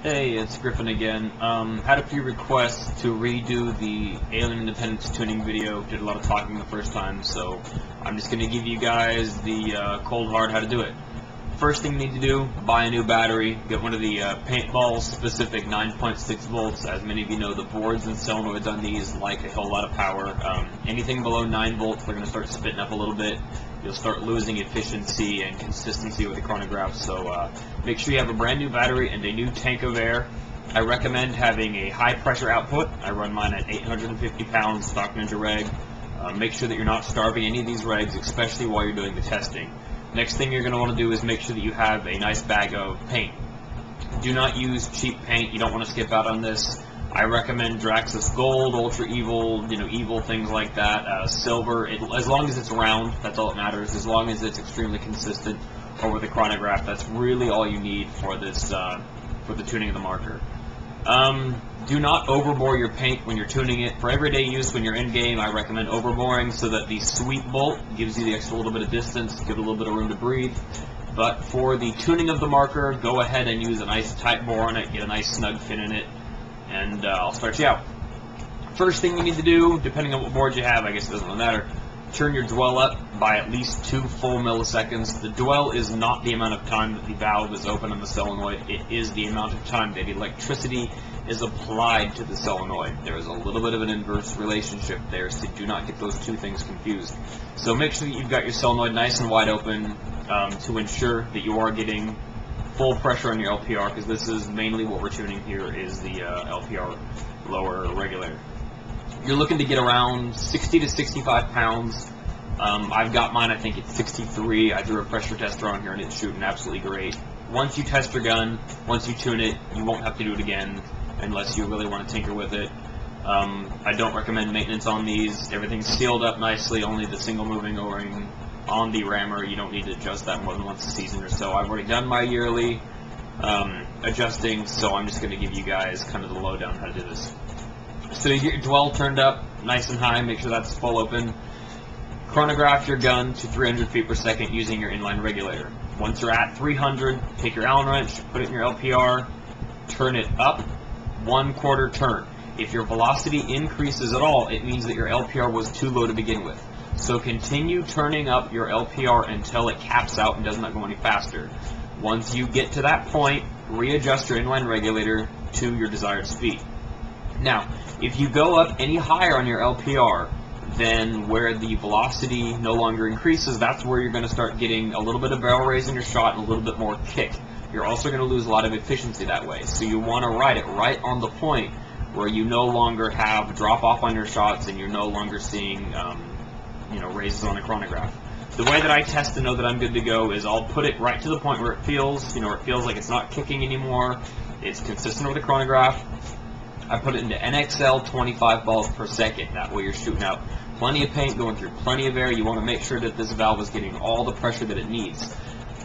Hey, it's Griffin again. Had a few requests to redo the Alien Independence tuning video. Did a lot of talking the first time, so I'm just going to give you guys the cold hard how to do it. First thing you need to do, buy a new battery. Get one of the paintball specific 9.6 volts. As many of you know, the boards and solenoids on these like a whole lot of power. Anything below 9 volts, they're going to start spitting up a little bit. You'll start losing efficiency and consistency with the chronograph, so make sure you have a brand new battery and a new tank of air. I recommend having a high pressure output. I run mine at 850 pounds stock Ninja reg. Make sure that you're not starving any of these regs, especially while you're doing the testing. Next thing you're going to want to do is make sure that you have a nice bag of paint. Do not use cheap paint. You don't want to skip out on this. I recommend Draxus Gold, Ultra Evil, Evil, things like that. Silver, as long as it's round, that's all that matters. As long as it's extremely consistent over the chronograph, that's really all you need for this, for the tuning of the marker. Do not overbore your paint when you're tuning it. For everyday use when you're in game, I recommend overboring so that the sweep bolt gives you the extra little bit of distance, give it a little bit of room to breathe. But for the tuning of the marker, go ahead and use a nice tight bore on it, get a nice snug fit in it, and I'll start you out. First thing you need to do, depending on what board you have, I guess it doesn't really matter, turn your dwell up by at least 2 full milliseconds. The dwell is not the amount of time that the valve is open on the solenoid, it is the amount of time that electricity is applied to the solenoid. There is a little bit of an inverse relationship there, so do not get those two things confused. So make sure that you've got your solenoid nice and wide open to ensure that you are getting full pressure on your LPR, because this is mainly what we're tuning here is the LPR lower regulator. You're looking to get around 60 to 65 pounds. I've got mine, I think it's 63. I threw a pressure tester on here and it's shooting absolutely great. Once you test your gun, once you tune it, you won't have to do it again unless you really want to tinker with it. I don't recommend maintenance on these. Everything's sealed up nicely, only the single moving O-ring on the rammer. You don't need to adjust that more than once a season or so. I've already done my yearly adjusting, so I'm just going to give you guys kind of the lowdown how to do this. So you get your dwell turned up nice and high, make sure that's full open. Chronograph your gun to 300 feet per second using your inline regulator. Once you're at 300, take your Allen wrench, put it in your LPR, turn it up 1/4 turn. If your velocity increases at all, it means that your LPR was too low to begin with. So continue turning up your LPR until it caps out and does not go any faster. Once you get to that point, readjust your inline regulator to your desired speed. Now, if you go up any higher on your LPR, then where the velocity no longer increases, that's where you're going to start getting a little bit of barrel raise in your shot and a little bit more kick. You're also going to lose a lot of efficiency that way. So you want to ride it right on the point where you no longer have drop off on your shots and you're no longer seeing raises on the chronograph. The way that I test to know that I'm good to go is I'll put it right to the point where it feels, it feels like it's not kicking anymore. It's consistent with the chronograph. I put it into NXL 25 balls per second. That way you're shooting out plenty of paint, going through plenty of air. You want to make sure that this valve is getting all the pressure that it needs.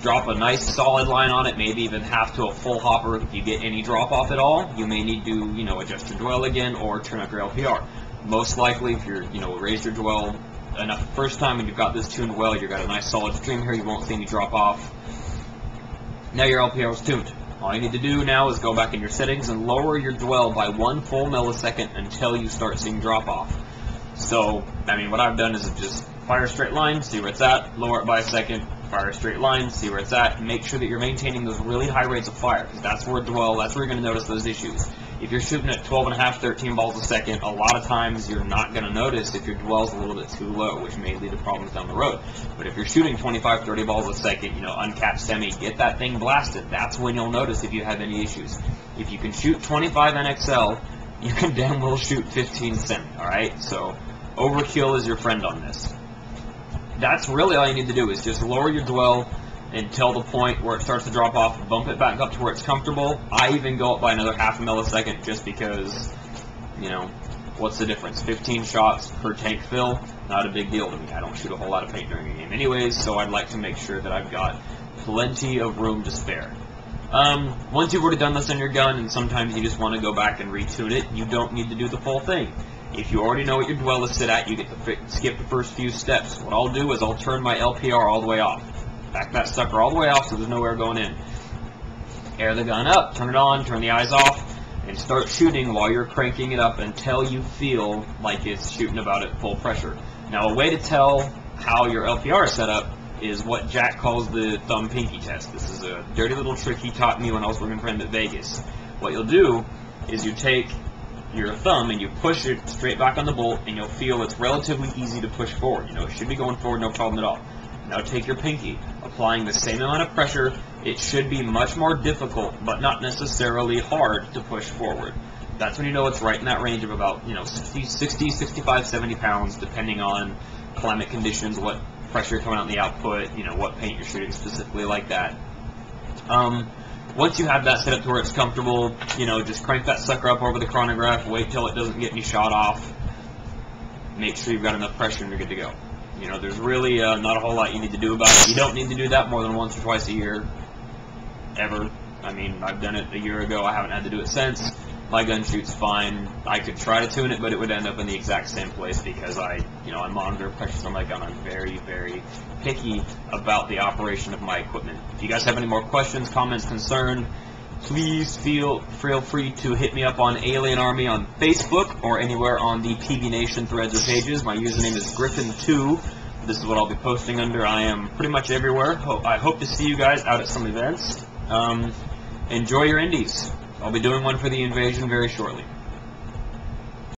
Drop a nice solid line on it, maybe even half to a full hopper. If you get any drop off at all, you may need to, adjust your dwell again or turn up your LPR. Most likely, if you're, raised your dwell enough the first time and you've got this tuned well, you've got a nice solid stream here, you won't see any drop off. Now your LPR is tuned. All you need to do now is go back in your settings and lower your dwell by 1 full millisecond until you start seeing drop off. So, what I've done is just fire a straight line, see where it's at, lower it by a second, fire a straight line, see where it's at, and make sure that you're maintaining those really high rates of fire, because that's where dwell, that's where you're going to notice those issues. If you're shooting at 12.5, 13 balls a second, a lot of times you're not going to notice if your dwell's a little bit too low, which may lead to problems down the road. But if you're shooting 25, 30 balls a second, uncapped semi, get that thing blasted. That's when you'll notice if you have any issues. If you can shoot 25 NXL, you can damn well shoot 15 semi, alright? So, overkill is your friend on this. That's really all you need to do is just lower your dwell until the point where it starts to drop off, bump it back up to where it's comfortable. I even go up by another half a millisecond just because, what's the difference? 15 shots per tank fill, not a big deal to me. I don't shoot a whole lot of paint during a game anyways, so I'd like to make sure that I've got plenty of room to spare. Once you've already done this on your gun, and sometimes you just want to go back and retune it, you don't need to do the full thing. If you already know what your dwell is set at, you get to skip the first few steps. What I'll do is I'll turn my LPR all the way off. Back that sucker all the way off so there's no air going in. air the gun up, turn it on, turn the eyes off, and start shooting while you're cranking it up until you feel like it's shooting about at full pressure. Now, a way to tell how your LPR is set up is what Jack calls the thumb-pinky test. This is a dirty little trick he taught me when I was working for him at Vegas. What you'll do is you take your thumb and you push it straight back on the bolt, and you'll feel it's relatively easy to push forward. You know, it should be going forward, no problem at all. Now take your pinky, applying the same amount of pressure. It should be much more difficult, but not necessarily hard to push forward. That's when you know it's right in that range of about, 60, 65, 70 pounds, depending on climate conditions, what pressure coming out in the output, what paint you're shooting specifically like that. Once you have that set up to where it's comfortable, just crank that sucker up over the chronograph, wait till it doesn't get any shot off, make sure you've got enough pressure and you're good to go. There's really not a whole lot you need to do about it. You don't need to do that more than once or twice a year, ever. I mean, I've done it a year ago. I haven't had to do it since. My gun shoots fine. I could try to tune it, but it would end up in the exact same place because I monitor pressures on my gun. I'm very, very picky about the operation of my equipment. If you guys have any more questions, comments, concerns, please feel free to hit me up on Alien Army on Facebook or anywhere on the PB Nation threads or pages. My username is Griffin2. This is what I'll be posting under. I am pretty much everywhere. I hope to see you guys out at some events. Enjoy your indies. I'll be doing one for the Invasion very shortly.